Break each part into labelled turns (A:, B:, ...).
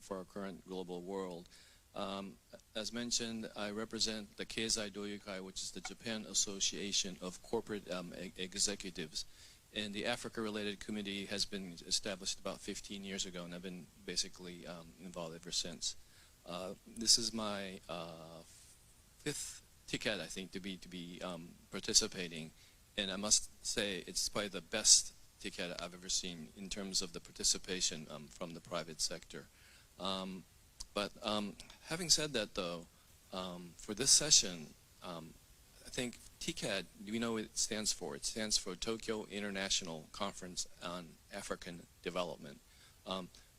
A: for our current global world. As mentioned, I represent the Keizai Doyukai, which is the Japan Association of Corporate Executives. And the Africa-related committee has been established about 15 years ago, and I've been basically involved ever since. This is my fifth ticket, I think, to be participating, and I must say it's probably the best ticket I've ever seen in terms of the participation from the private sector. But having said that, though, for this session, I think TCAD, we know what it stands for. It stands for Tokyo International Conference on African Development.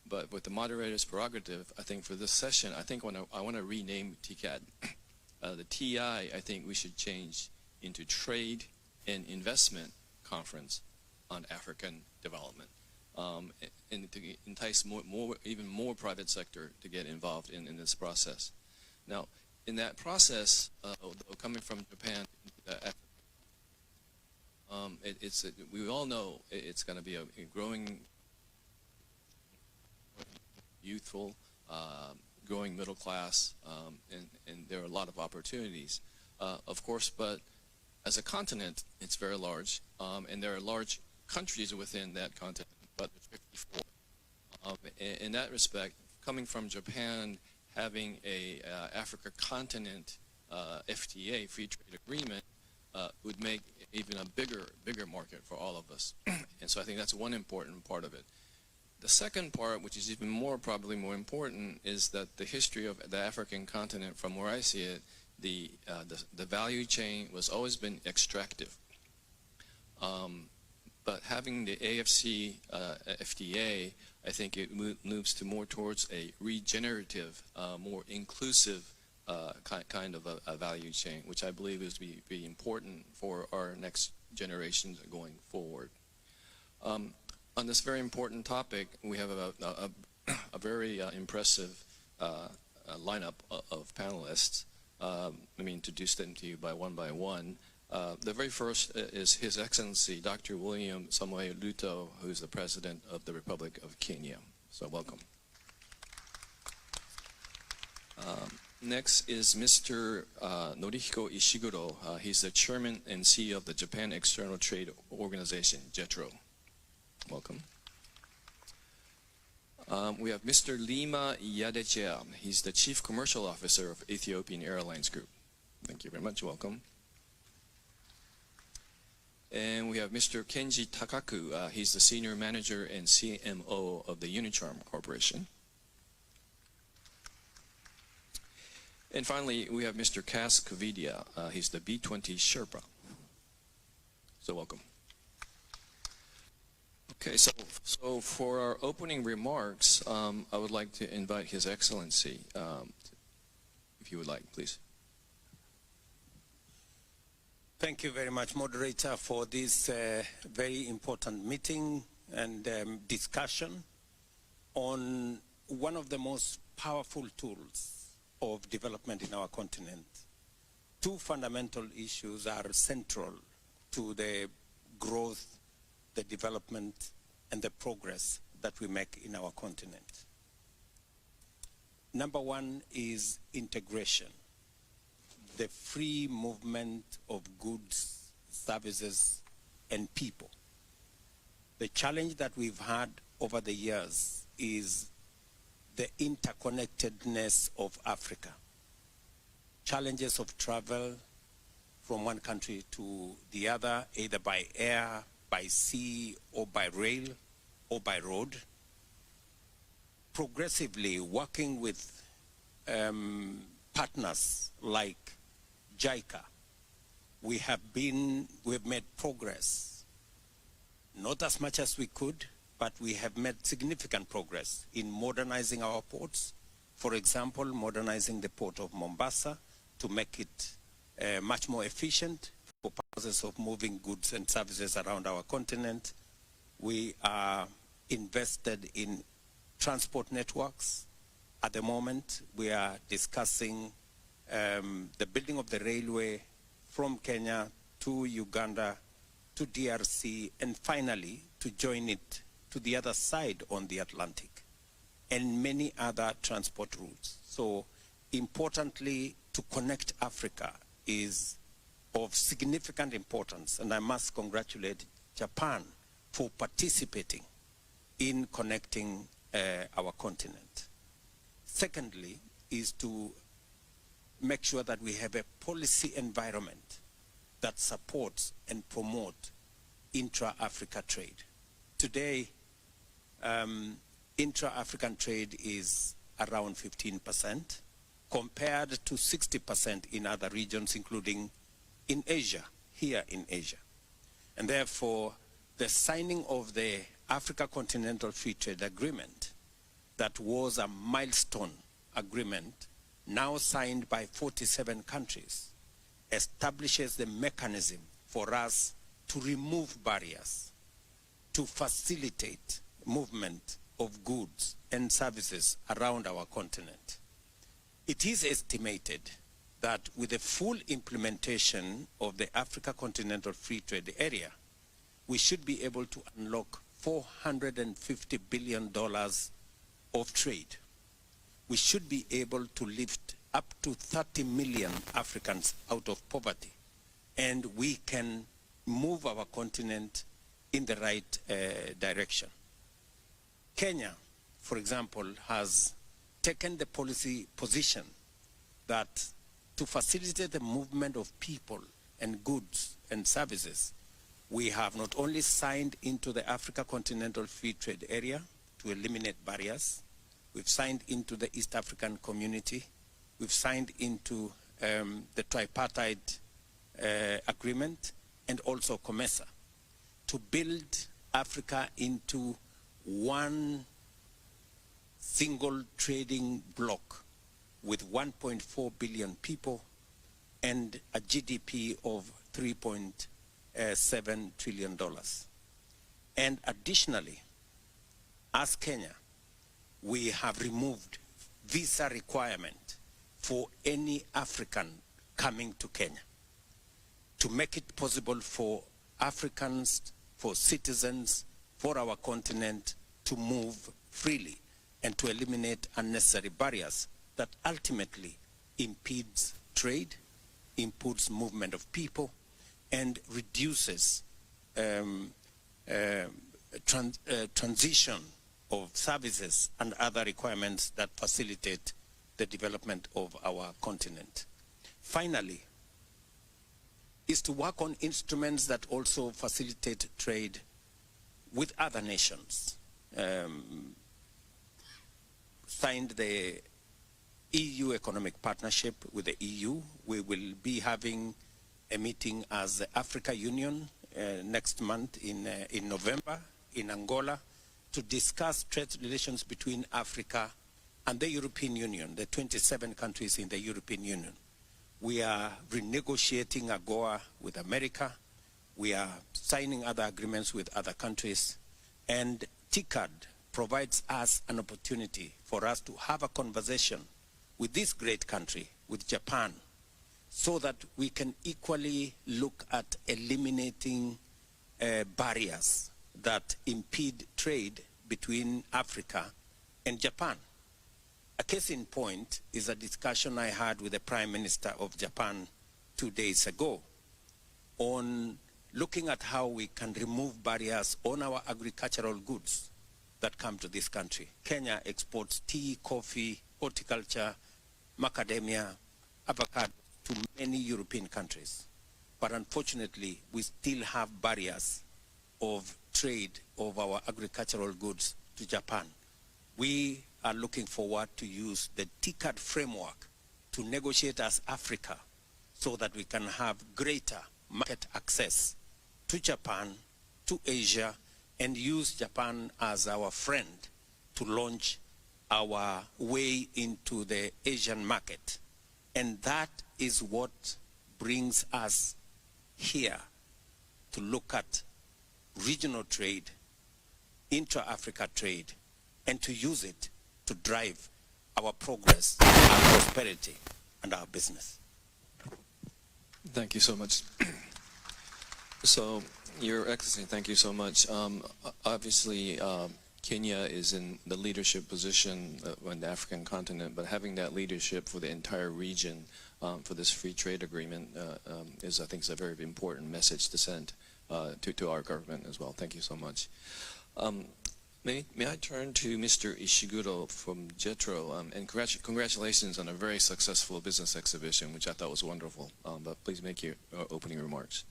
A: But with the moderator's prerogative, I think for this session, I think I want to rename TCAD. The TI, I think we should change into Trade and Investment Conference on African Development. And to entice even more private sector to get involved in this process. Now, in that process, coming from Japan, we all know it's going to be a growing, youthful, growing middle class, and there are a lot of opportunities, of course. But as a continent, it's very large, and there are large countries within that continent, but there's 54. In that respect, coming from Japan, having a Africa continent FTA, free trade agreement, would make even a bigger market for all of us. And so I think that's one important part of it. The second part, which is even probably more important, is that the history of the African continent, from where I see it, the value chain was always been extractive. But having the AFC FTA, I think it moves to more towards a regenerative, more inclusive kind of a value chain, which I believe is be important for our next generations going forward. On this very important topic, we have a very impressive lineup of panelists. Let me introduce them to you one by one. The very first is His Excellency Dr. William Samoei Ruto, who's the President of the Republic of Kenya. So welcome. Next is Mr. Norihiko Ishiguro. He's the Chairman and CEO of the Japan External Trade Organization, JETRO. Welcome. We have Mr. Lima Yadechea. He's the Chief Commercial Officer of Ethiopian Airlines Group. Thank you very much. Welcome. And we have Mr. Kenji Takaku. He's the Senior Manager and CMO of the Unicharm Corporation. And finally, we have Mr. Cass Kavidia. He's the B20 Sherpa. So welcome. Okay, so for our opening remarks, I would like to invite His Excellency, if you would like, please.
B: Thank you very much, moderator, for this very important meeting and discussion on one of the most powerful tools of development in our continent. Two fundamental issues are central to the growth, the development, and the progress that we make in our continent. Number one is integration. The free movement of goods, services, and people. The challenge that we've had over the years is the interconnectedness of Africa. Challenges of travel from one country to the other, either by air, by sea, or by rail, or by road. Progressively working with partners like JICA, we've made progress. Not as much as we could, but we have made significant progress in modernizing our ports. For example, modernizing the port of Mombasa to make it much more efficient for purposes of moving goods and services around our continent. We are invested in transport networks. At the moment, we are discussing the building of the railway from Kenya to Uganda to DRC, and finally to join it to the other side on the Atlantic. and many other transport routes. So importantly, to connect Africa is of significant importance, and I must congratulate Japan for participating in connecting our continent. Secondly, is to make sure that we have a policy environment that supports and promotes intra-Africa trade. Today, intra-African trade is around 15%, compared to 60% in other regions, including in Asia, here in Asia. And therefore, the signing of the Africa Continental Free Trade Agreement, that was a milestone agreement, now signed by 47 countries, establishes the mechanism for us to remove barriers, to facilitate movement of goods and services around our continent. It is estimated that with the full implementation of the Africa Continental Free Trade Area, we should be able to unlock $450 billion of trade. We should be able to lift up to 30 million Africans out of poverty, and we can move our continent in the right direction. Kenya, for example, has taken the policy position that to facilitate the movement of people and goods and services, we have not only signed into the Africa Continental Free Trade Area to eliminate barriers, we've signed into the East African Community, we've signed into the tripartite agreement, and also COMESA, to build Africa into one single trading bloc with 1.4 billion people and a GDP of $3.7 trillion. And additionally, as Kenya, we have removed visa requirement for any African coming to Kenya to make it possible for Africans, for citizens, for our continent to move freely and to eliminate unnecessary barriers that ultimately impedes trade, impedes movement of people, and reduces transition of services and other requirements that facilitate the development of our continent. Finally, is to work on instruments that also facilitate trade with other nations. Signed the EU Economic Partnership with the EU. We will be having a meeting as the Africa Union next month in November in Angola to discuss trade relations between Africa and the European Union, the 27 countries in the European Union. We are renegotiating AGOA with America. We are signing other agreements with other countries. And TICAD provides us an opportunity for us to have a conversation with this great country, with Japan, so that we can equally look at eliminating barriers that impede trade between Africa and Japan. A case in point is a discussion I had with the Prime Minister of Japan 2 days ago on looking at how we can remove barriers on our agricultural goods that come to this country. Kenya exports tea, coffee, horticulture, macadamia, avocado to many European countries. But unfortunately, we still have barriers of trade of our agricultural goods to Japan. We are looking forward to use the TICAD framework to negotiate as Africa so that we can have greater market access to Japan, to Asia, and use Japan as our friend to launch our way into the Asian market. And that is what brings us here to look at regional trade, intra-Africa trade, and to use it to drive our progress, our prosperity, and our business.
A: Thank you so much. So, Your Excellency, thank you so much. Obviously, Kenya is in the leadership position on the African continent, but having that leadership for the entire region for this free trade agreement is, I think, is a very important message to send to our government as well. Thank you so much. May I turn to Mr. Ishiguro from JETRO, and congratulations on a very successful business exhibition, which I thought was wonderful. But please make your opening remarks.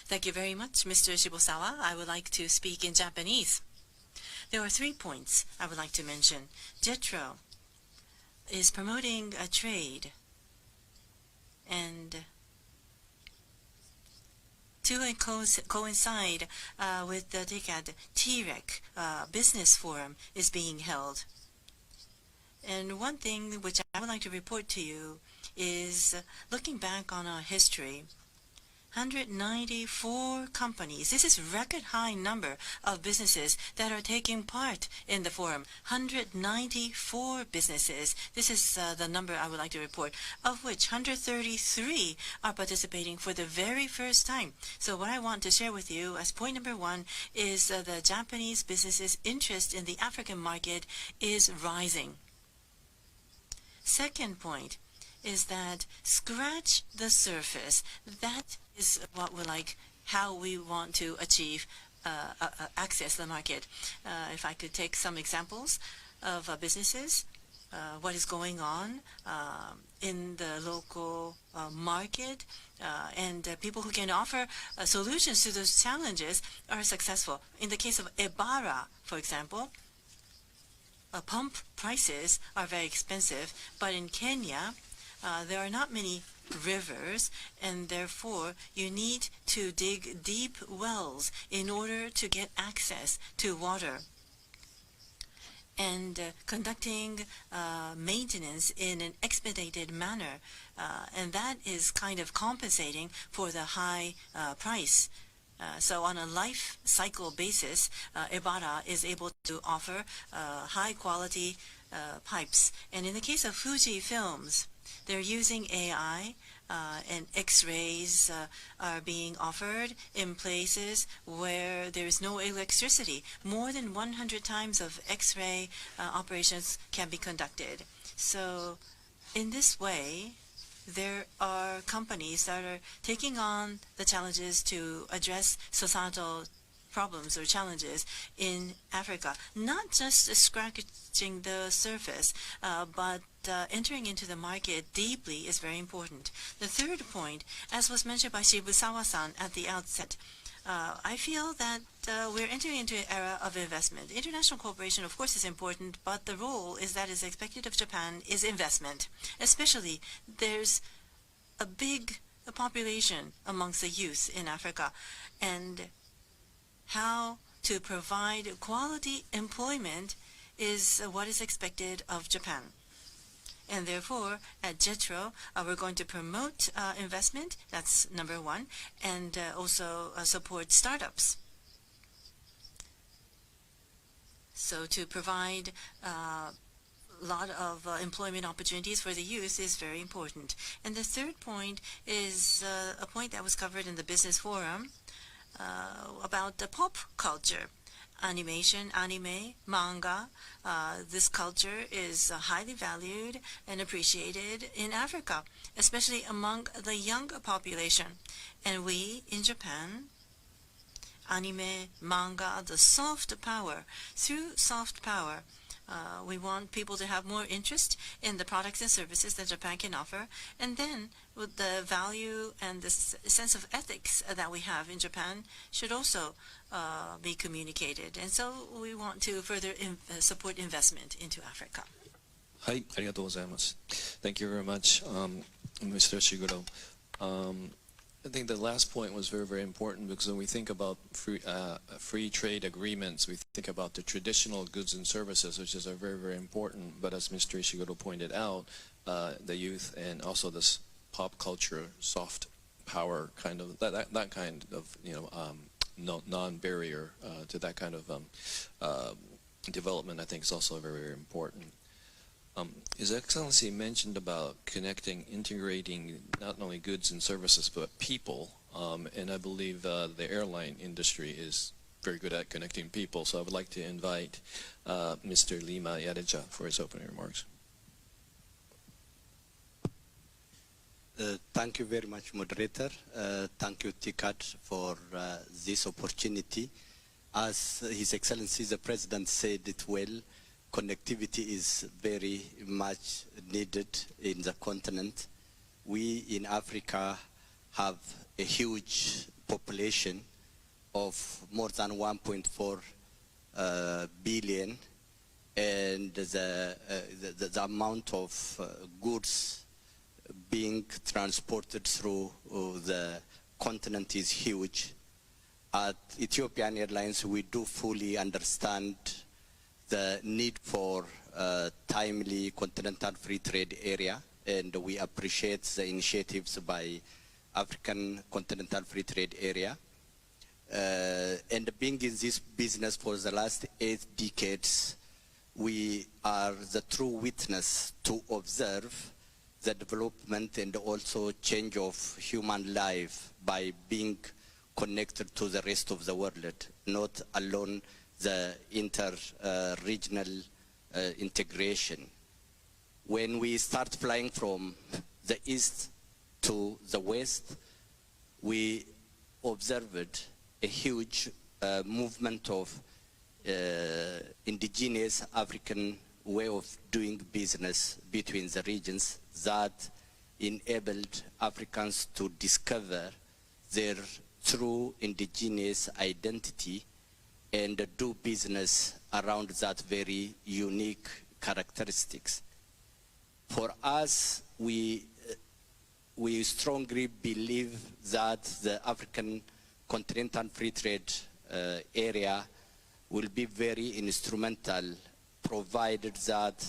C: Thank you very much, Mr. Shibusawa. I would like to speak in Japanese. There are 3 points I would like to mention. JETRO is promoting a trade, and to coincide with the TICAD, TREC business forum is being held. And one thing which I would like to report to you is, looking back on our history, 194 companies. This is record high number of businesses that are taking part in the forum. 194 businesses. This is the number I would like to report, of which 133 are participating for the very first time. So what I want to share with you as point number 1 is the Japanese businesses' interest in the African market is rising. Second point is that scratch the surface. That is what we like, how we want to achieve access the market. If I could take some examples of businesses, what is going on in the local market, and people who can offer solutions to those challenges are successful. In the case of Ebara, for example, pump prices are very expensive, but in Kenya, there are not many rivers, and therefore you need to dig deep wells in order to get access to water. And conducting maintenance in an expedited manner, and that is kind of compensating for the high price. So on a life cycle basis, Ebara is able to offer high quality pipes. And in the case of Fuji Films, they're using AI, and X-rays are being offered in places where there is no electricity. More than 100 times of X-ray operations can be conducted. So in this way, there are companies that are taking on the challenges to address societal problems or challenges in Africa. Not just scratching the surface, but entering into the market deeply is very important. The third point, as was mentioned by Shibusawa-san at the outset, I feel that we're entering into an era of investment. International cooperation, of course, is important, but the role is that is expected of Japan is investment. Especially, there's a big population amongst the youth in Africa, and how to provide quality employment is what is expected of Japan. And therefore, at JETRO, we're going to promote investment, that's number 1, and also support startups. So to provide a lot of employment opportunities for the youth is very important. And the third point is a point that was covered in the business forum about the pop culture. Animation, anime, manga, this culture is highly valued and appreciated in Africa, especially among the young population. And we, in Japan, anime, manga, the soft power, through soft power, we want people to have more interest in the products and services that Japan can offer, and then with the value and the sense of ethics that we have in Japan should also be communicated. And so we want to further support investment into Africa.
A: はい、ありがとうございます。Thank you very much, Mr. Shiguro. I think the last point was very, very important, because when we think about free trade agreements, we think about the traditional goods and services, which is very, very important. But as Mr. Ishiguro pointed out, the youth and also this pop culture, soft power kind of that kind of non-barrier to that kind of development, I think is also very, very important. His Excellency mentioned about connecting, integrating not only goods and services, but people And I believe the airline industry is very good at connecting people. So I would like to invite Mr. Lima Yadeja for his opening remarks.
D: Thank you very much, moderator. Thank you, TCAT, for this opportunity. As His Excellency the President said it well, connectivity is very much needed in the continent. We in Africa have a huge population of more than 1.4 billion, and the amount of goods being transported through the continent is huge. At Ethiopian Airlines, we do fully understand the need for timely continental free trade area, and we appreciate the initiatives by African Continental Free Trade Area. And being in this business for the last 8 decades, we are the true witness to observe the development and also change of human life by being connected to the rest of the world, not alone the inter-regional integration. When we start flying from the east to the west, we observed a huge movement of indigenous African way of doing business between the regions that enabled Africans to discover their true indigenous identity and do business around that very unique characteristics. For us, we strongly believe that the African Continental Free Trade area will be very instrumental, provided that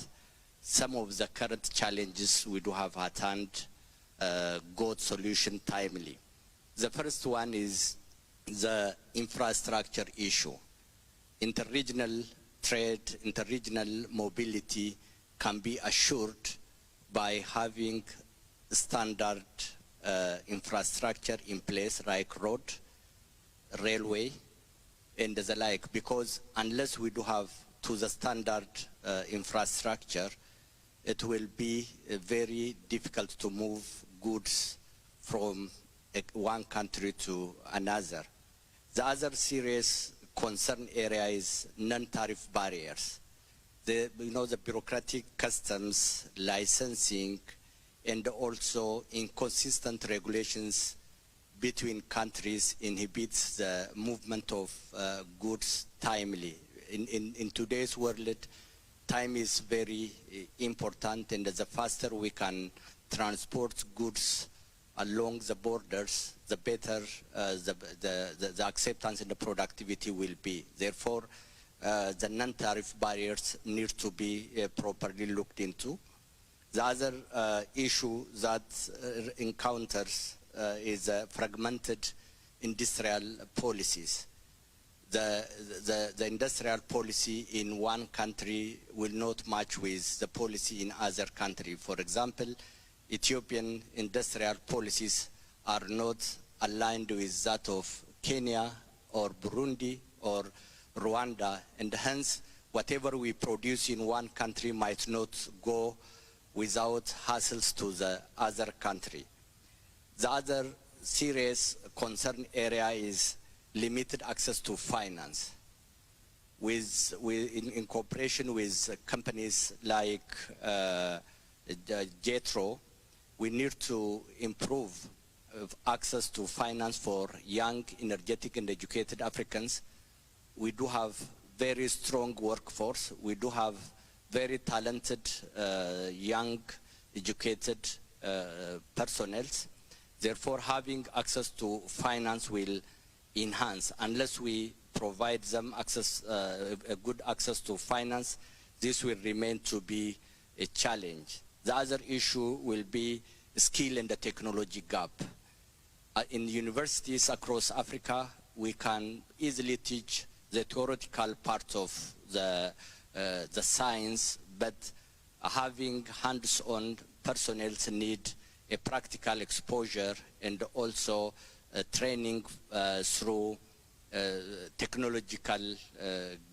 D: some of the current challenges we do have at hand got solution timely. The first one is the infrastructure issue. Interregional trade, interregional mobility can be assured by having standard infrastructure in place, like road, railway, and the like, because unless we do have to the standard infrastructure, it will be very difficult to move goods from one country to another. The other serious concern area is non-tariff barriers. The bureaucratic customs, licensing, and also inconsistent regulations between countries inhibits the movement of goods timely. In today's world, time is very important, and the faster we can transport goods along the borders, the better the acceptance and the productivity will be. Therefore, the non-tariff barriers need to be properly looked into. The other issue that encounters is fragmented industrial policies. The industrial policy in one country will not match with the policy in other country. For example, Ethiopian industrial policies are not aligned with that of Kenya or Burundi or Rwanda, and hence whatever we produce in one country might not go without hassles to the other country. The other serious concern area is limited access to finance. In cooperation with companies like JETRO, we need to improve access to finance for young, energetic, and educated Africans. We do have very strong workforce. We do have very talented, young, educated personnel. Therefore, having access to finance will enhance. Unless we provide them access, a good access to finance, this will remain to be a challenge. The other issue will be skill and the technology gap. In universities across Africa, we can easily teach the theoretical part of the science, but having hands-on personnel need a practical exposure and also training through technological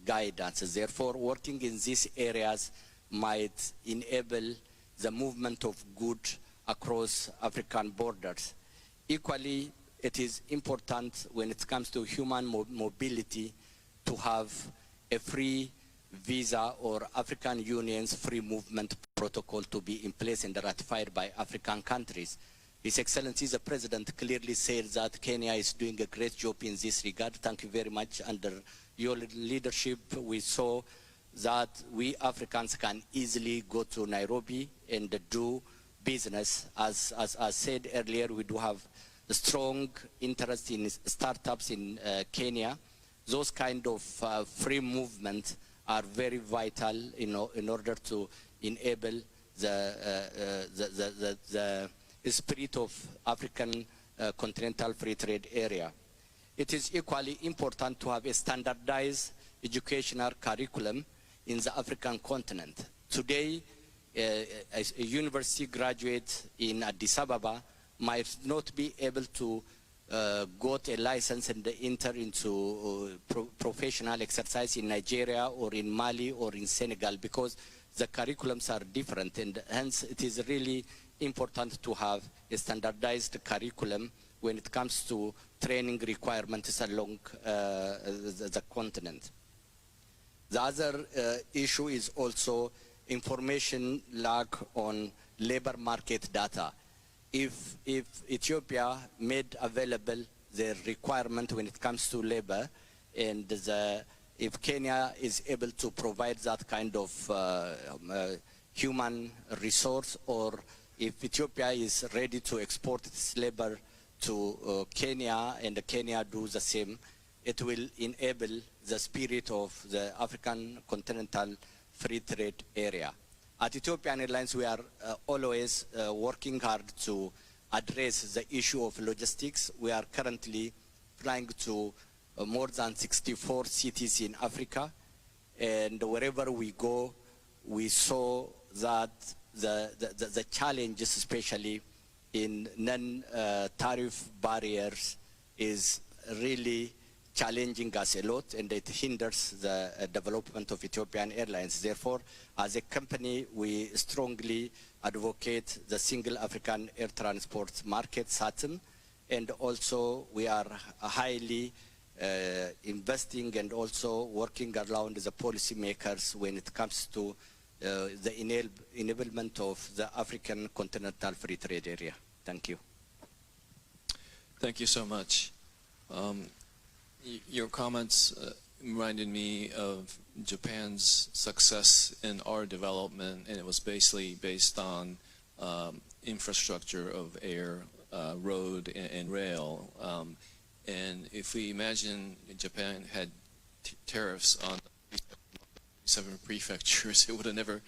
D: guidance. Therefore, working in these areas might enable the movement of goods across African borders. Equally, it is important when it comes to human mobility to have a free visa or African Union's free movement protocol to be in place and ratified by African countries. His Excellency the President clearly said that Kenya is doing a great job in this regard. Thank you very much. Under your leadership, we saw that we Africans can easily go to Nairobi and do business. As I said earlier, we do have a strong interest in startups in Kenya. Those kind of free movement are very vital in order to enable the spirit of African continental free trade area. It is equally important to have a standardized educational curriculum in the African continent. Today, a university graduate in Addis Ababa might not be able to got a license and enter into professional exercise in Nigeria or in Mali or in Senegal because the curriculums are different, and hence it is really important to have a standardized curriculum when it comes to training requirements along the continent. The other issue is also information lack on labor market data. If Ethiopia made available the requirement when it comes to labor, and if Kenya is able to provide that kind of human resource, or if Ethiopia is ready to export its labor to Kenya and Kenya do the same, it will enable the spirit of the African continental free trade area. At Ethiopian Airlines, we are always working hard to address the issue of logistics. We are currently flying to more than 64 cities in Africa, and wherever we go, we saw that the challenges, especially in non-tariff barriers, is really challenging us a lot, and it hinders the development of Ethiopian Airlines. Therefore, as a company, we strongly advocate the single African air transport market, SATM, and also we are highly investing and also working around the policymakers when it comes to the enablement of the African continental free trade area. Thank you.
A: Thank you so much. Your comments reminded me of Japan's success in our development, and it was basically based on infrastructure of air, road, and rail. And if we imagine Japan had tariffs on 7 prefectures, it would have never,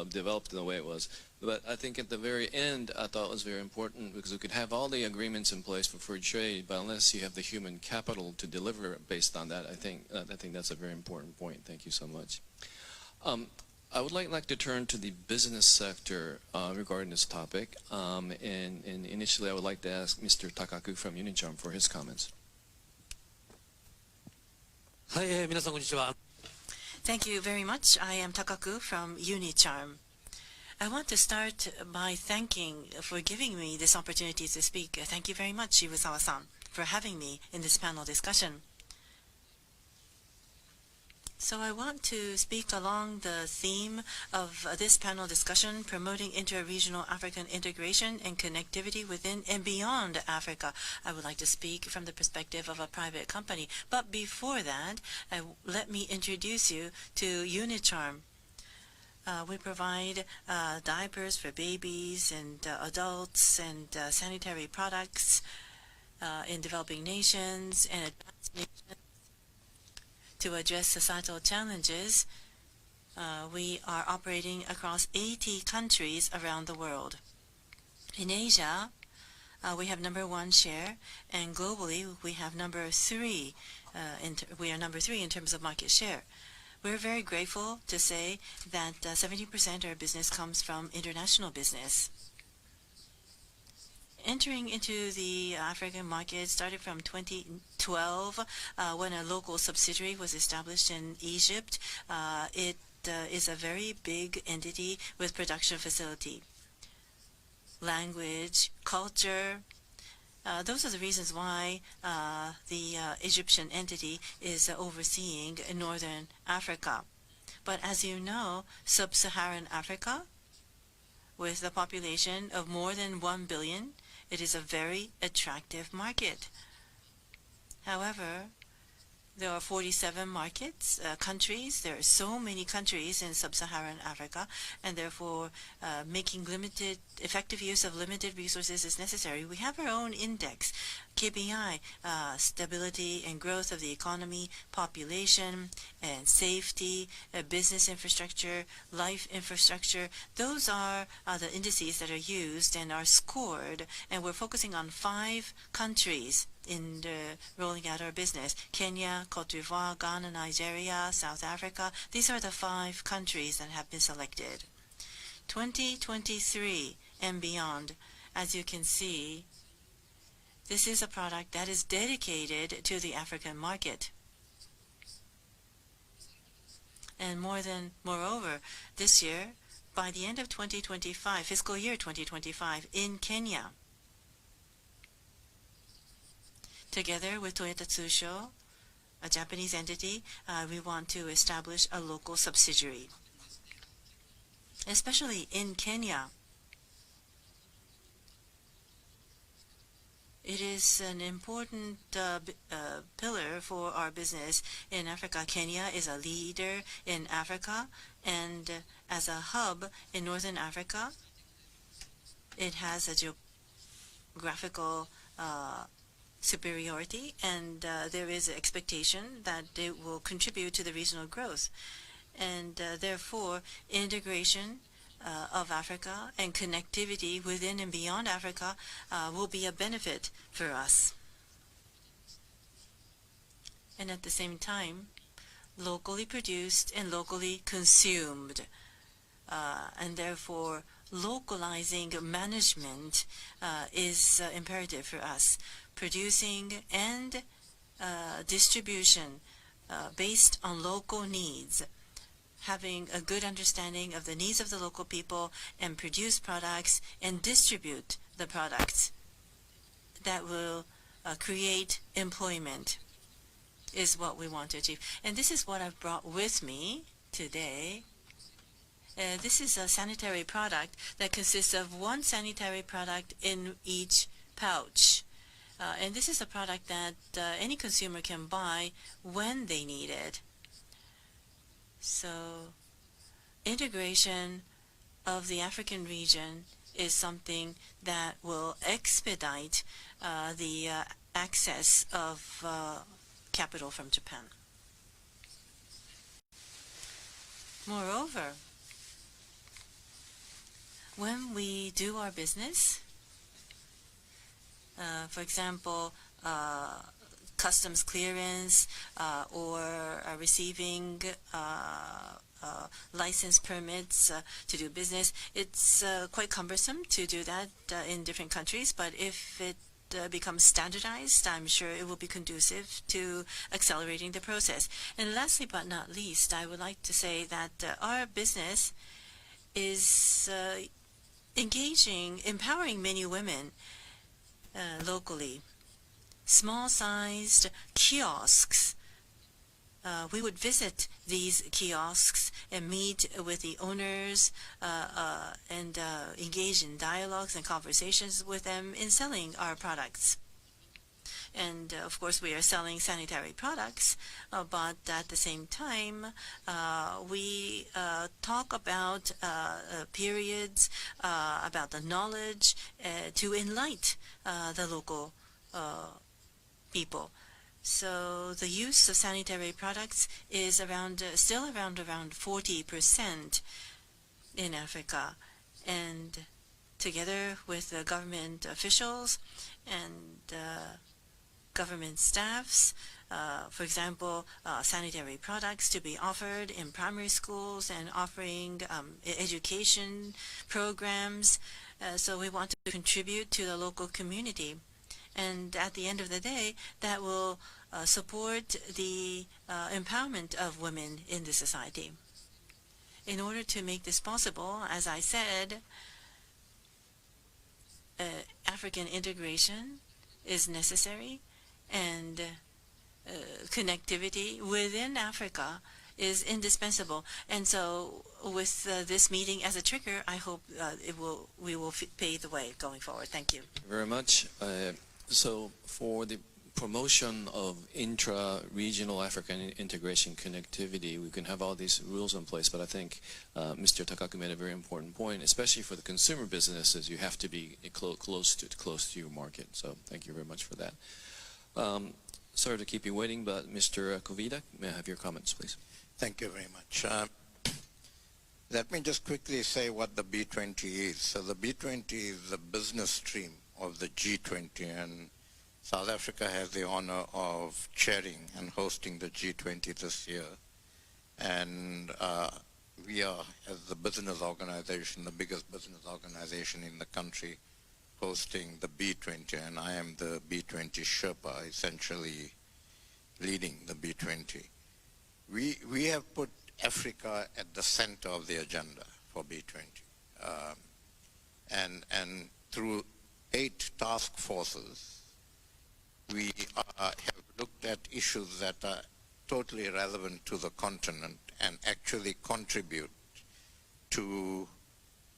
A: developed in the way it was. But I think at the very end, I thought it was very important, because we could have all the agreements in place for free trade, but unless you have the human capital to deliver based on that, I think that's a very important point. Thank you so much. I would like to turn to the business sector regarding this topic, and initially I would like to ask Mr. Takaku from Unicharm for his comments.
C: Thank you very much. I am Takaku from Unicharm. I want to start by thanking for giving me this opportunity to speak. Thank you very much, Iwasawa-san, for having me in this panel discussion. So I want to speak along the theme of this panel discussion, promoting inter-regional African integration and connectivity within and beyond Africa. I would like to speak from the perspective of a private company. But before that, let me introduce you to Unicharm. We provide diapers for babies and adults and sanitary products in developing nations and advanced nations. To address societal challenges, we are operating across 80 countries around the world. In Asia, we have #1 share, and globally we have #3. We are #3 in terms of market share. We're very grateful to say that 70% of our business comes from international business. Entering into the African market started from 2012 when a local subsidiary was established in Egypt. It is a very big entity with production facility. Language, culture, those are the reasons why the Egyptian entity is overseeing Northern Africa. But as you know, Sub-Saharan Africa, with a population of more than 1 billion, it is a very attractive market. However, there are 47 countries. There are so many countries in Sub-Saharan Africa, and therefore making effective use of limited resources is necessary. We have our own index, KPI, stability and growth of the economy, population, and safety, business infrastructure, life infrastructure. Those are the indices that are used and are scored, and we're focusing on 5 countries in rolling out our business. Kenya, Cote d'Ivoire, Ghana, Nigeria, South Africa. These are the 5 countries that have been selected. 2023 and beyond, as you can see, this is a product that is dedicated to the African market. And moreover, this year, by the end of 2025, fiscal year 2025, in Kenya, together with Toyota Tsusho, a Japanese entity, we want to establish a local subsidiary. Especially in Kenya, it is an important pillar for our business in Africa. Kenya is a leader in Africa, and as a hub in Northern Africa, it has a geographical superiority, and there is an expectation that it will contribute to the regional growth. And therefore, integration of Africa and connectivity within and beyond Africa will be a benefit for us. And at the same time, locally produced and locally consumed. And therefore, localizing management is imperative for us. Producing and distribution based on local needs, having a good understanding of the needs of the local people, and produce products and distribute the products that will create employment is what we want to achieve. And this is what I've brought with me today. This is a sanitary product that consists of 1 sanitary product in each pouch. And this is a product that any consumer can buy when they need it. So integration of the African region is something that will expedite the access of capital from Japan. Moreover, when we do our business, for example, customs clearance or receiving license permits to do business, it's quite cumbersome to do that in different countries, but if it becomes standardized, I'm sure it will be conducive to accelerating the process. And lastly but not least, I would like to say that our business is empowering many women locally. Small-sized kiosks. We would visit these kiosks and meet with the owners and engage in dialogues and conversations with them in selling our products. And of course, we are selling sanitary products, but at the same time, we talk about periods, about the knowledge to enlighten the local people. So the use of sanitary products is still around 40% in Africa. And together with the government officials and government staffs, for example, sanitary products to be offered in primary schools and offering education programs So we want to contribute to the local community. And at the end of the day, that will support the empowerment of women in the society. In order to make this possible, as I said, African integration is necessary, and connectivity within Africa is indispensable. And so with this meeting as a trigger, I hope we will pave the way going forward. Thank you.
A: Very much. So for the promotion of intra-regional African integration connectivity, we can have all these rules in place, but I think Mr. Takaku made a very important point, especially for the consumer businesses. You have to be close to your market. So thank you very much for that. Sorry to keep you waiting, but Mr. Kovida, may I have your comments, please?
E: Thank you very much. Let me just quickly say what the B20 is. So the B20 is the business stream of the G20, and South Africa has the honor of chairing and hosting the G20 this year. And we are, as the business organization, the biggest business organization in the country, hosting the B20, and I am the B20 Sherpa, essentially leading the B20. We have put Africa at the center of the agenda for B20. And through 8 task forces, we have looked at issues that are totally relevant to the continent and actually contribute to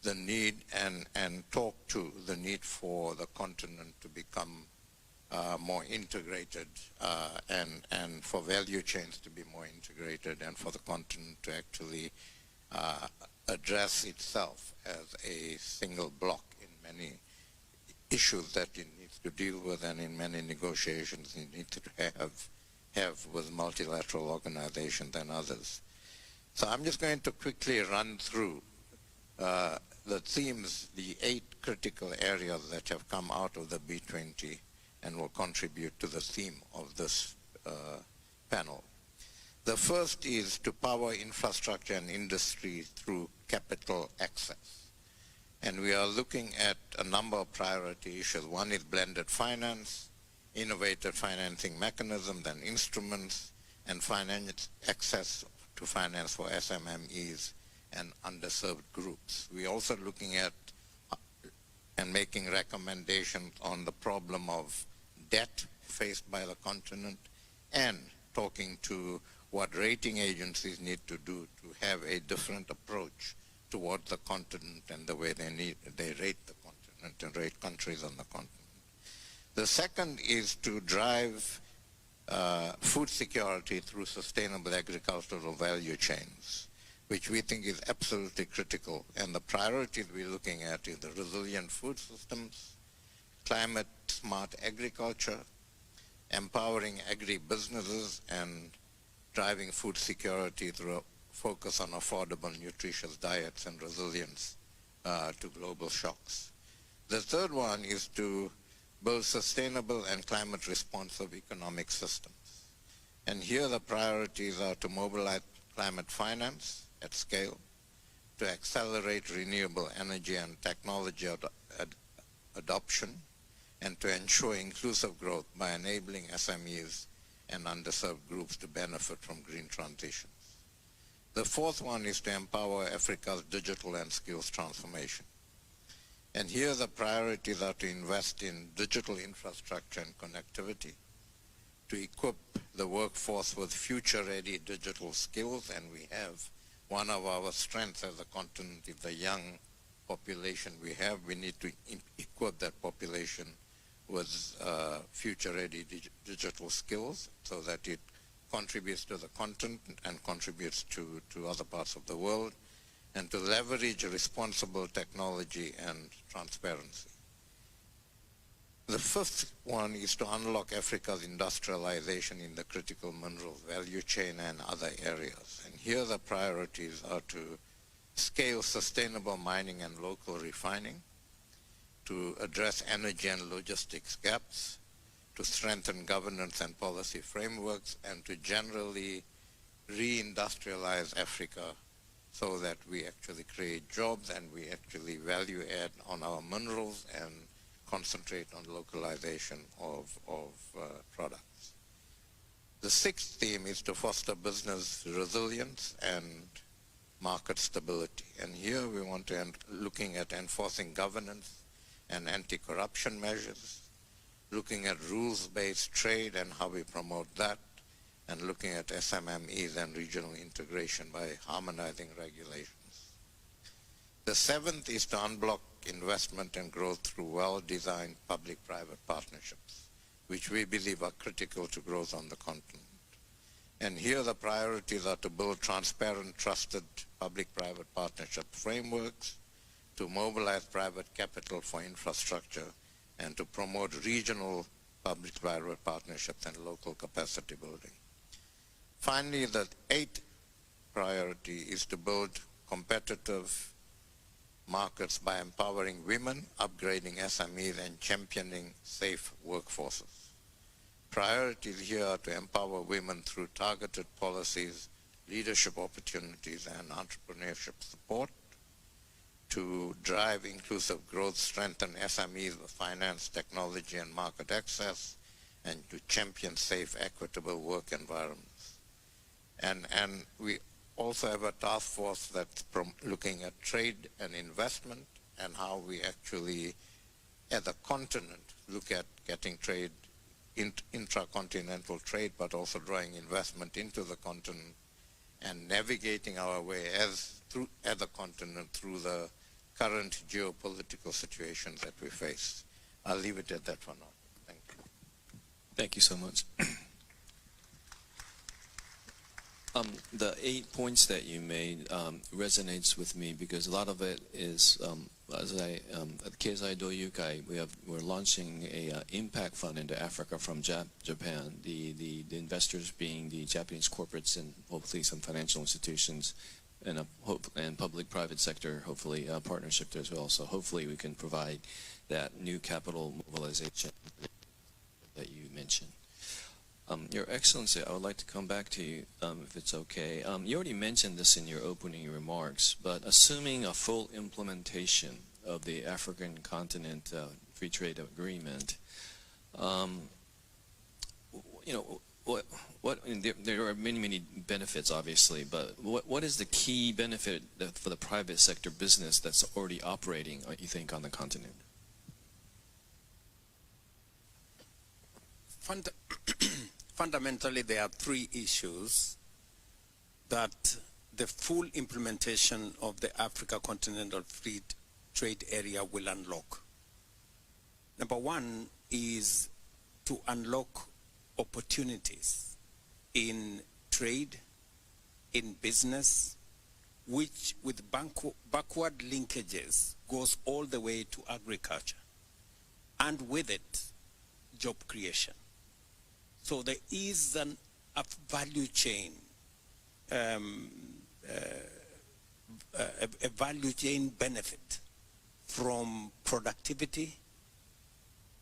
E: the need and talk to the need for the continent to become more integrated and for value chains to be more integrated and for the continent to actually address itself as a single block in many issues that it needs to deal with and in many negotiations it needs to have with multilateral organizations and others. So I'm just going to quickly run through the themes, the 8 critical areas that have come out of the B20 and will contribute to the theme of this panel. The first is to power infrastructure and industry through capital access. And we are looking at a number of priority issues. One is blended finance, innovative financing mechanisms and instruments, and finance access to finance for SMMEs and underserved groups. We're also looking at and making recommendations on the problem of debt faced by the continent and talking to what rating agencies need to do to have a different approach towards the continent and the way they rate the continent and rate countries on the continent. The second is to drive food security through sustainable agricultural value chains, which we think is absolutely critical. And the priorities we're looking at is the resilient food systems, climate smart agriculture, empowering agri-businesses, and driving food security through a focus on affordable, nutritious diets and resilience to global shocks. The third one is to build sustainable and climate responsive economic systems. And here the priorities are to mobilize climate finance at scale, to accelerate renewable energy and technology adoption, and to ensure inclusive growth by enabling SMEs and underserved groups to benefit from green transitions. The fourth one is to empower Africa's digital and skills transformation. And here the priorities are to invest in digital infrastructure and connectivity, to equip the workforce with future-ready digital skills, and we have one of our strengths as a continent is the young population we have. We need to equip that population with future-ready digital skills so that it contributes to the continent and contributes to other parts of the world, and to leverage responsible technology and transparency. The fifth one is to unlock Africa's industrialization in the critical minerals value chain and other areas. And here the priorities are to scale sustainable mining and local refining, to address energy and logistics gaps, to strengthen governance and policy frameworks, and to generally reindustrialize Africa so that we actually create jobs and we actually value add on our minerals and concentrate on localization of products. The sixth theme is to foster business resilience and market stability. And here we want to looking at enforcing governance and anti-corruption measures, looking at rules-based trade and how we promote that, and looking at SMMEs and regional integration by harmonizing regulations. The seventh is to unblock investment and growth through well-designed public-private partnerships, which we believe are critical to growth on the continent. And here the priorities are to build transparent, trusted public-private partnership frameworks, to mobilize private capital for infrastructure, and to promote regional public-private partnerships and local capacity building. Finally, the eighth priority is to build competitive markets by empowering women, upgrading SMEs, and championing safe workforces. Priorities here are to empower women through targeted policies, leadership opportunities, and entrepreneurship support, to drive inclusive growth, strengthen SMEs with finance, technology, and market access, and to champion safe, equitable work environments. And we also have a task force that's looking at trade and investment and how we actually, as a continent, look at getting trade, intracontinental trade, but also drawing investment into the continent and navigating our way as a continent through the current geopolitical situations that we face. I'll leave it at that for now. Thank you.
A: Thank you so much. The 8 points that you made resonates with me because a lot of it is, at Keizai Doyukai, we're launching a impact fund into Africa from Japan. The investors being the Japanese corporates and hopefully some financial institutions and public-private sector, hopefully partnership there as well. So hopefully we can provide that new capital mobilization that you mentioned. Your Excellency, I would like to come back to you, if it's okay. You already mentioned this in your opening remarks, but assuming a full implementation of the African continent free trade agreement, there are many benefits, obviously, but what is the key benefit for the private sector business that's already operating, you think, on the continent?
B: Fundamentally, there are three issues that the full implementation of the Africa Continental Free Trade Area will unlock. Number one is to unlock opportunities in trade, in business, which with backward linkages goes all the way to agriculture, and with it, job creation. So there is a value chain, a value chain benefit from productivity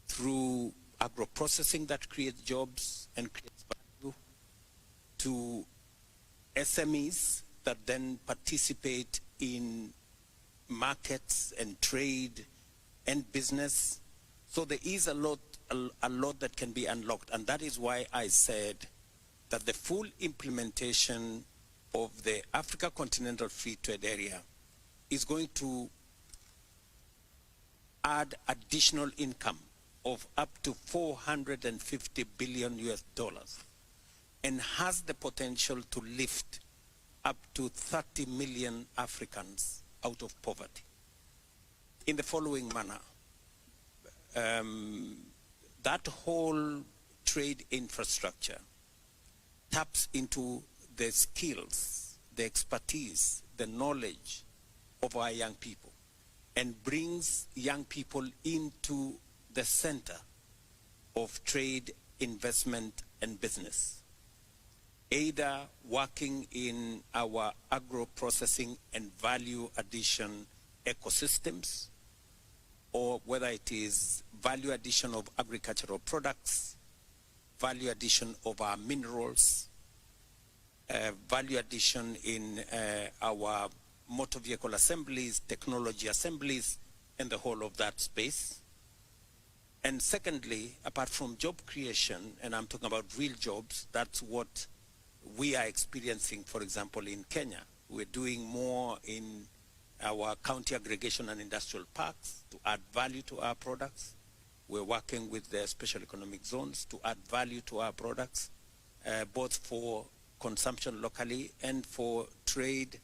B: through agro-processing that creates jobs and creates value, to SMEs that then participate in markets and trade and business. So there is a lot that can be unlocked, and that is why I said that the full implementation of the Africa Continental Free Trade Area is going to add additional income of up to $450 billion and has the potential to lift up to 30 million Africans out of poverty in the following manner. That whole trade infrastructure taps into the skills, the expertise, the knowledge of our young people and brings young people into the center of trade, investment, and business, either working in our agro-processing and value addition ecosystems, or whether it is value addition of agricultural products, value addition of our minerals, value addition in our motor vehicle assemblies, technology assemblies, and the whole of that space. And secondly, apart from job creation, and I'm talking about real jobs, that's what we are experiencing, for example, in Kenya. We're doing more in our county aggregation and industrial parks to add value to our products. We're working with the special economic zones to add value to our products, both for consumption locally and for trade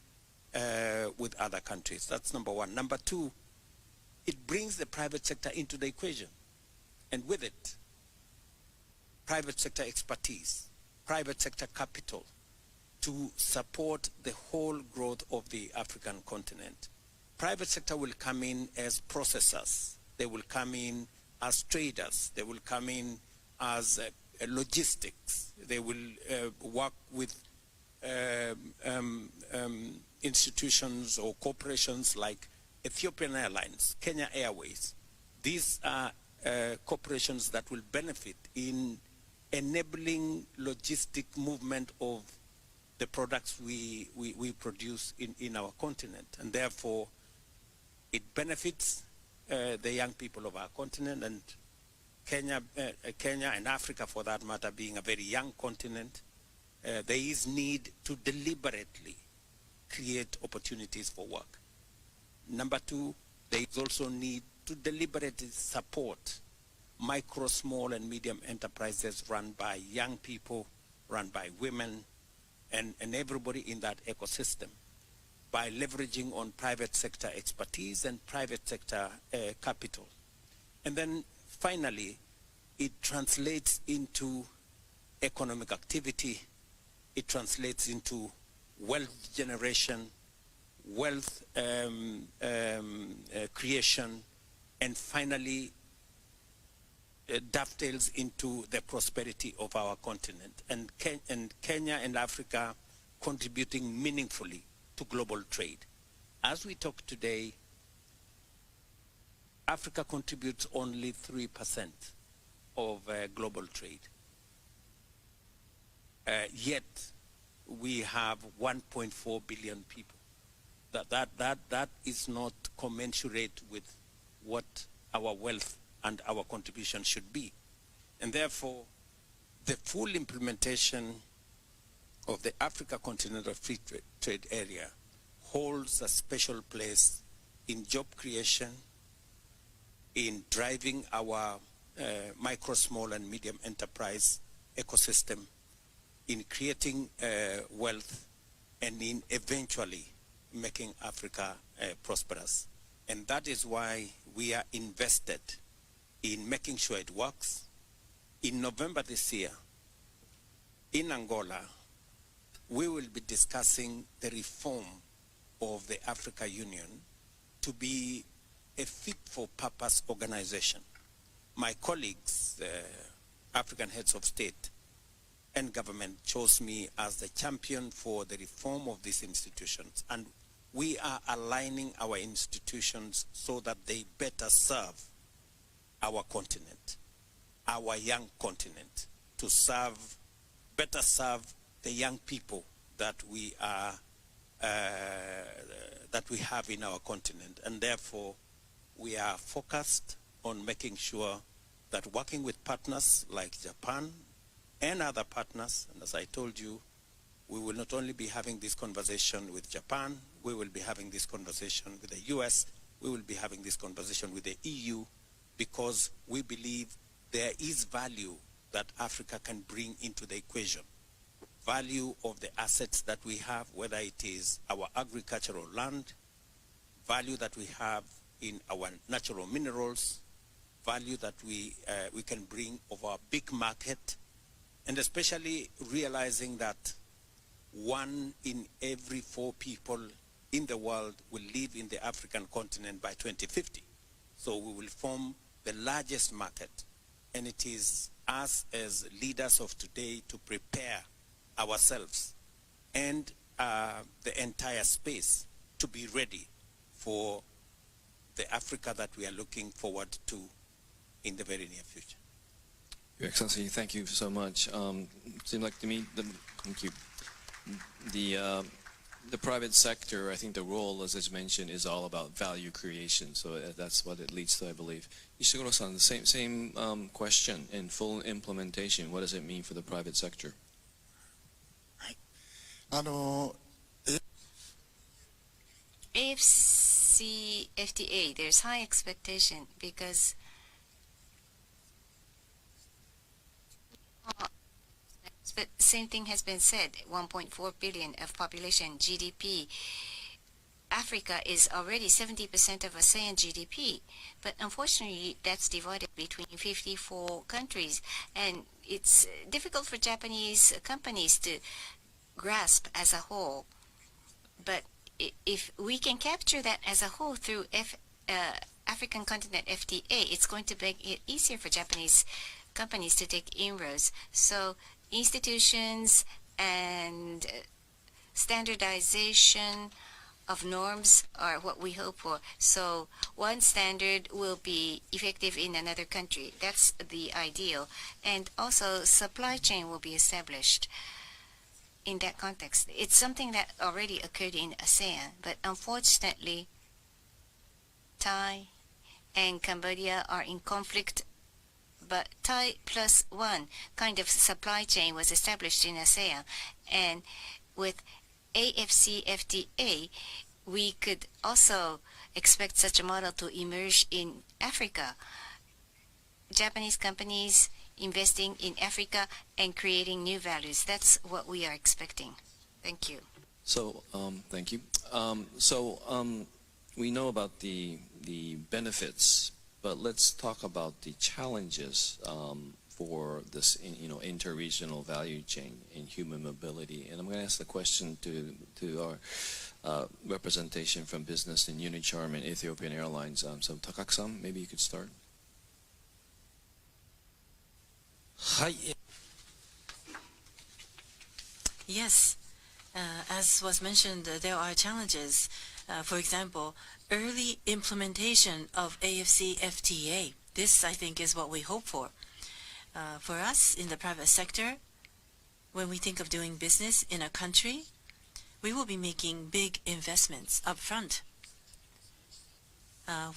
B: with other countries. That's number one. Number two, it brings the private sector into the equation. And with it, private sector expertise, private sector capital to support the whole growth of the African continent. Private sector will come in as processors. They will come in as traders. They will come in as logistics. They will work with institutions or corporations like Ethiopian Airlines, Kenya Airways. These are corporations that will benefit in enabling logistic movement of the products we produce in our continent. And therefore, it benefits the young people of our continent, and Kenya and Africa, for that matter, being a very young continent, there is need to deliberately create opportunities for work. Number two, there is also need to deliberately support micro, small, and medium enterprises run by young people, run by women, and everybody in that ecosystem by leveraging on private sector expertise and private sector capital. And then finally, it translates into economic activity, it translates into wealth generation, wealth creation, and finally dovetails into the prosperity of our continent, and Kenya and Africa contributing meaningfully to global trade. As we talk today, Africa contributes only 3% of global trade. Yet we have 1.4 billion people. That is not commensurate with what our wealth and our contribution should be. And therefore, the full implementation of the Africa Continental Free Trade Area holds a special place in job creation, in driving our micro, small, and medium enterprise ecosystem, in creating wealth, and in eventually making Africa prosperous. And that is why we are invested in making sure it works. In November this year, in Angola, we will be discussing the reform of the Africa Union to be a fit-for-purpose organization. My colleagues, African heads of state and government, chose me as the champion for the reform of these institutions. And we are aligning our institutions so that they better serve our continent, our young continent, to better serve the young people that we have in our continent. And therefore, we are focused on making sure that working with partners like Japan and other partners, and as I told you, we will not only be having this conversation with Japan, we will be having this conversation with the US, we will be having this conversation with the EU, because we believe there is value that Africa can bring into the equation. Value of the assets that we have, whether it is our agricultural land, value that we have in our natural minerals, value that we can bring of our big market, and especially realizing that 1 in every 4 people in the world will live in the African continent by 2050. So we will form the largest market, and it is us as leaders of today to prepare ourselves and the entire space to be ready for the Africa that we are looking forward to in the very near future.
A: Your Excellency, thank you so much. Seemed like to me, thank you. the private sector, I think the role, as is mentioned, is all about value creation. So that's what it leads to, I believe. Ishiguro-san, the same question. In full implementation, what does it mean for the private sector?
F: AFCFTA, there's high expectation because but same thing has been said, 1.4 billion of population, GDP. Africa is already 70% of ASEAN GDP, but unfortunately that's divided between 54 countries, and it's difficult for Japanese companies to grasp as a whole. But if we can capture that as a whole through African continent FTA, it's going to make it easier for Japanese companies to take inroads. So institutions and standardization of norms are what we hope for. So one standard will be effective in another country. That's the ideal. And also supply chain will be established in that context. It's something that already occurred in ASEAN, but unfortunately Thai and Cambodia are in conflict. But Thai plus one kind of supply chain was established in ASEAN, and with AFCFTA, we could also expect such a model to emerge in Africa. Japanese companies investing in Africa and creating new values. That's what we are expecting. Thank you.
A: So, thank you. We know about the benefits, but let's talk about the challenges for this, interregional value chain in human mobility. And I'm going to ask the question to our representation from business in Unicharm and Ethiopian Airlines. So Takak-san, maybe you could start.
C: Yes, as was mentioned, there are challenges. For example, early implementation of AFCFTA. This, I think, is what we hope for. For us in the private sector, when we think of doing business in a country, we will be making big investments up front.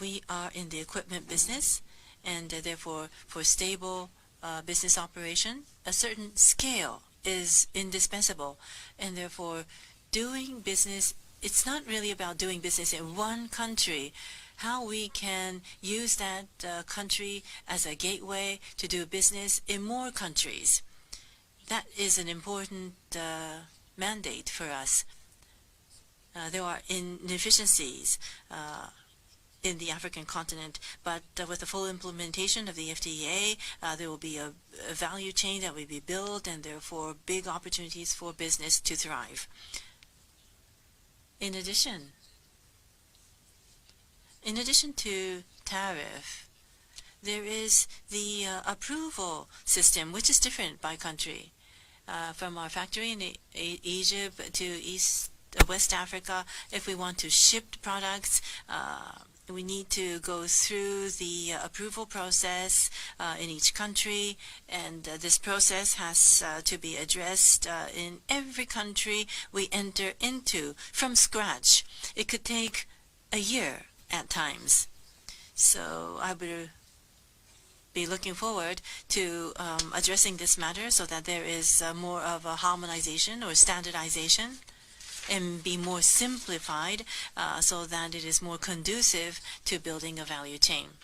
C: We are in the equipment business, and therefore, for stable business operation, a certain scale is indispensable, and therefore doing business, it's not really about doing business in one country. How we can use that country as a gateway to do business in more countries. That is an important mandate for us. There are inefficiencies in the African continent, but with the full implementation of the FTA, there will be a value chain that will be built, and therefore big opportunities for business to thrive. In addition to tariff, there is the approval system, which is different by country. From our factory in Egypt to West Africa, if we want to ship products, we need to go through the approval process in each country, and this process has to be addressed in every country we enter into from scratch. It could take a year at times. So I would be looking forward to addressing this matter so that there is more of a harmonization or standardization and be more simplified so that it is more conducive to building a value chain.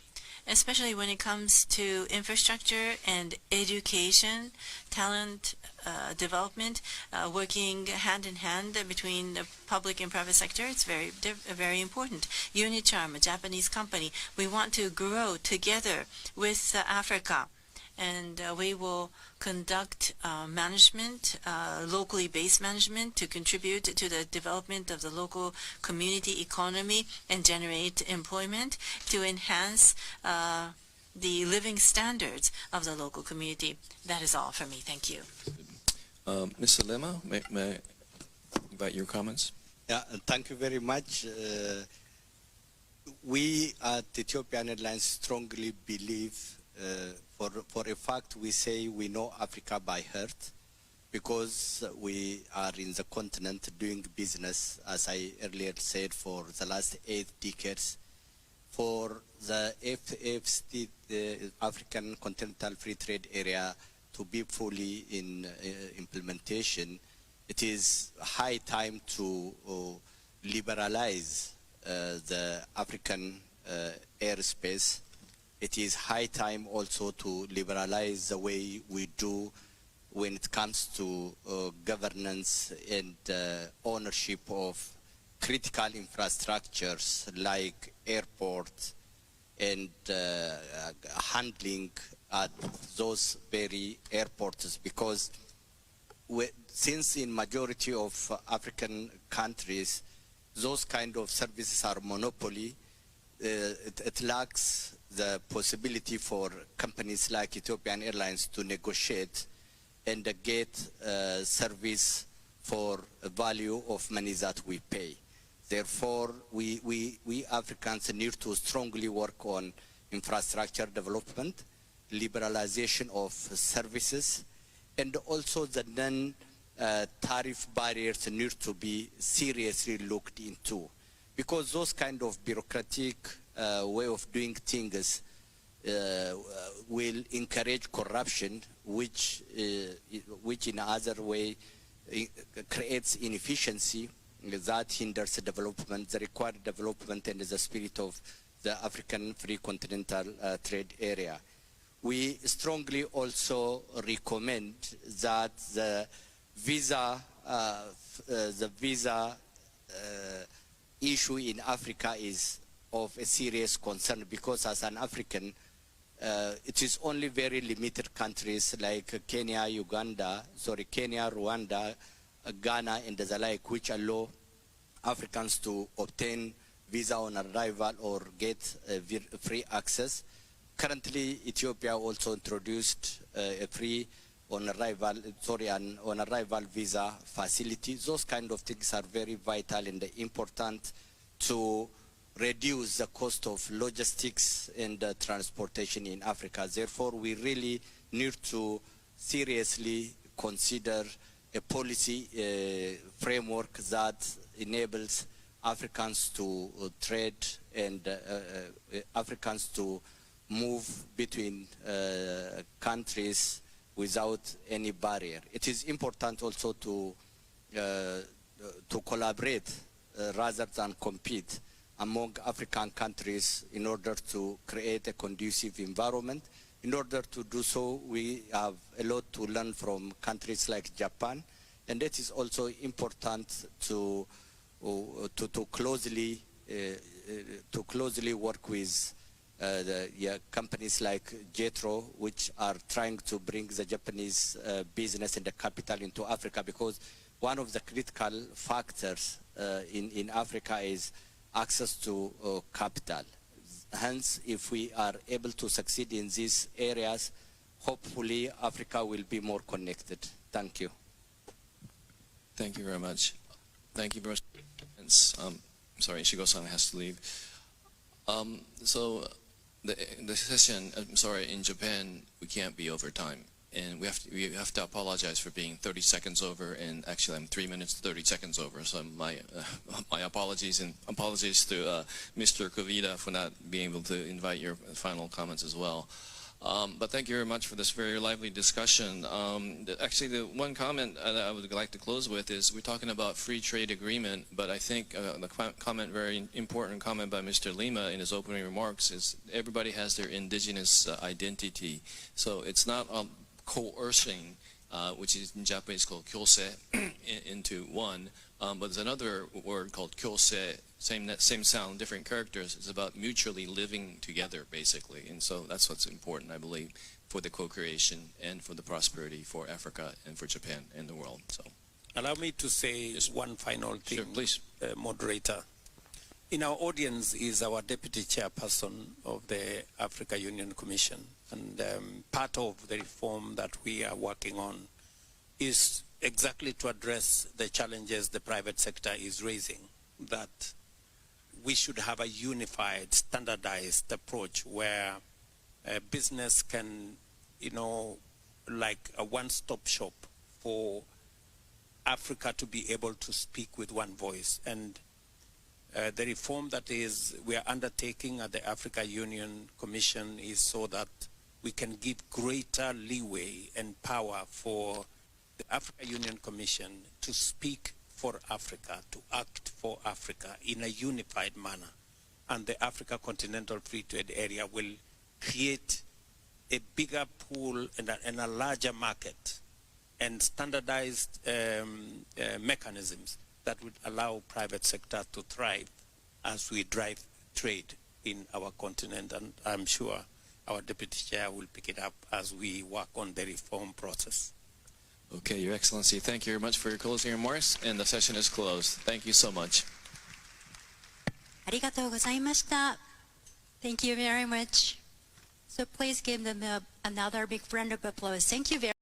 C: Especially when it comes to infrastructure and education, talent development, working hand in hand between the public and private sector, it's very important. Unicharm, a Japanese company, we want to grow together with Africa, and we will conduct management, locally based management, to contribute to the development of the local community economy and generate employment to enhance the living standards of the local community. That is all for me. Thank you.
A: Mr. Lema, may I invite your comments?
D: Yeah, thank you very much. We at Ethiopian Airlines strongly believe, for a fact, we say we know Africa by heart. because we are in the continent doing business, as I earlier said, for the last 8 decades. For the AfCFTA, the African Continental Free Trade Area, to be fully in implementation, it is high time to liberalize the African airspace. It is high time also to liberalize the way we do when it comes to governance and ownership of critical infrastructures like airports and handling at those very airports, because since in majority of African countries those kind of services are monopoly, it lacks the possibility for companies like Ethiopian Airlines to negotiate and get service for a value of money that we pay. Therefore, we Africans need to strongly work on infrastructure development, liberalization of services, and also the non-tariff barriers need to be seriously looked into, because those kind of bureaucratic way of doing things will encourage corruption, which in other way creates inefficiency that hinders the development, the required development and the spirit of the African Free Continental Trade Area. We strongly also recommend that the visa issue in Africa is of a serious concern, because as an African, it is only very limited countries like Kenya, Rwanda, Ghana, and the like, which allow Africans to obtain visa on arrival or get free access. Currently, Ethiopia also introduced a free on arrival visa facility. Those kind of things are very vital and important to reduce the cost of logistics and transportation in Africa. Therefore, we really need to seriously consider a policy framework that enables Africans to trade and Africans to move between countries without any barrier. It is important also to collaborate rather than compete among African countries in order to create a conducive environment. In order to do so, we have a lot to learn from countries like Japan, and it is also important to closely work with companies like JETRO, which are trying to bring the Japanese business and the capital into Africa, because one of the critical factors in Africa is access to capital. Hence, if we are able to succeed in these areas, hopefully Africa will be more connected. Thank you.
A: Thank you very much. Thank you very much. Sorry, Shigo-san has to leave. So the session, I'm sorry, in Japan, we can't be over time. And we have to apologize for being 30 seconds over, and actually I'm 3 minutes 30 seconds over. So my apologies, and apologies to Mr. Kovida for not being able to invite your final comments as well. But thank you very much for this very lively discussion. Actually, the one comment that I would like to close with is we're talking about free trade agreement, but I think the comment, very important comment by Mr. Lima in his opening remarks, is everybody has their indigenous identity. So it's not coercing, which is in Japanese called kyose, into one. But there's another word called kyose, same sound, different characters. It's about mutually living together, basically. And so that's what's important, I believe, for the co-creation and for the prosperity for Africa and for Japan and the world. So,
B: allow me to say one final thing,
A: sure, please.
B: Moderator. In our audience is our Deputy Chairperson of the Africa Union Commission. And part of the reform that we are working on is exactly to address the challenges the private sector is raising, that we should have a unified, standardized approach where business can, like a one-stop shop for Africa to be able to speak with one voice. And the reform that we are undertaking at the Africa Union Commission is so that we can give greater leeway and power for the Africa Union Commission to speak for Africa, to act for Africa in a unified manner. And the Africa Continental Free Trade Area will create a bigger pool and a larger market and standardized mechanisms that would allow private sector to thrive as we drive trade in our continent. And I'm sure our Deputy Chair will pick it up as we work on the reform process.
A: Okay, Your Excellency, thank you very much for your closing remarks, and the session is closed. Thank you so much.
G: ありがとうございました。Thank you very much. So please give them another big round of applause. Thank you very